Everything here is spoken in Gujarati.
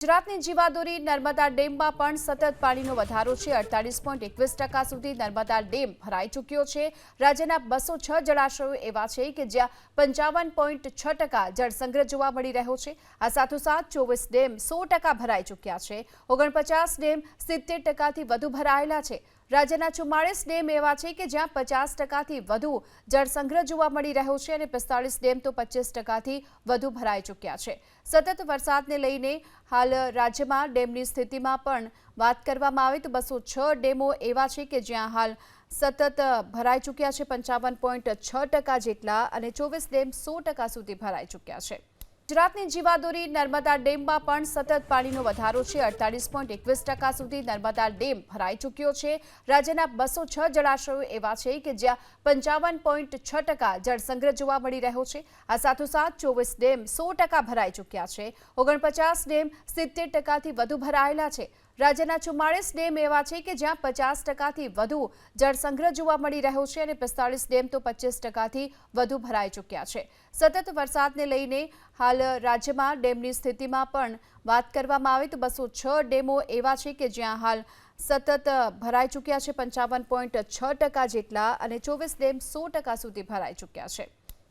ગુજરાતની જીવાદોરી નર્મદા ડેમમાં પણ સતત પાણીનો વધારો છે। 48.21% સુધી નર્મદા ડેમ ભરાઈ ચૂક્યો છે। રાજ્યના 206 જળાશયો એવા છે કે જ્યાં 55.6% જળસંગ્રહ જોવા મળી રહ્યો છે। આ સાથોસાથ 24 ડેમ 100% ભરાઈ ચૂક્યા છે। 49 ડેમ 70%થી વધુ ભરાયેલા છે। રાજ્યના 44 ડેમ એવા છે કે જ્યાં 50%થી વધુ જળસંગ્રહ જોવા મળી રહ્યો છે અને 45 ડેમ તો 25%થી વધુ ભરાઈ ચૂક્યા છે। સતત વરસાદને લઈને હાલ રાજ્યમાં ડેમની સ્થિતિમાં પણ વાત કરવામાં આવે તો 206 ડેમો એવા છે કે જ્યાં હાલ સતત ભરાઈ ચૂક્યા છે 55.6% જેટલા અને 24 ડેમ 100% સુધી ભરાઈ ચૂક્યા છે। ગુજરાતની જીવાદોરી નર્મદા ડેમમાં પણ સતત પાણીનો વધારો છે। 48.21% સુધી નર્મદા ડેમ ભરાઈ ચૂક્યો છે। રાજ્યના 206 જળાશયો એવા છે કે જ્યાં 55.6% જળસંગ્રહ જોવા મળી રહ્યો છે। આ સાથોસાથ 24 ડેમ 100% ભરાઈ ચૂક્યા છે। 49 ડેમ 70%થી વધુ ભરાયેલા છે। રાજ્યના 44 ડેમ એવા છે કે જ્યાં 50%થી વધુ જળસંગ્રહ જોવા મળી રહ્યો છે અને 45 ડેમ તો 25%થી વધુ ભરાઈ ચૂક્યા છે। સતત વરસાદને લઈને હાલ રાજ્યમાં ડેમની સ્થિતિમાં પણ વાત કરવામાં આવે તો 206 ડેમો એવા છે કે જ્યાં હાલ સતત ભરાઈ ચૂક્યા છે 55.6% જેટલા અને 24 ડેમ 100% સુધી ભરાઈ ચૂક્યા છે।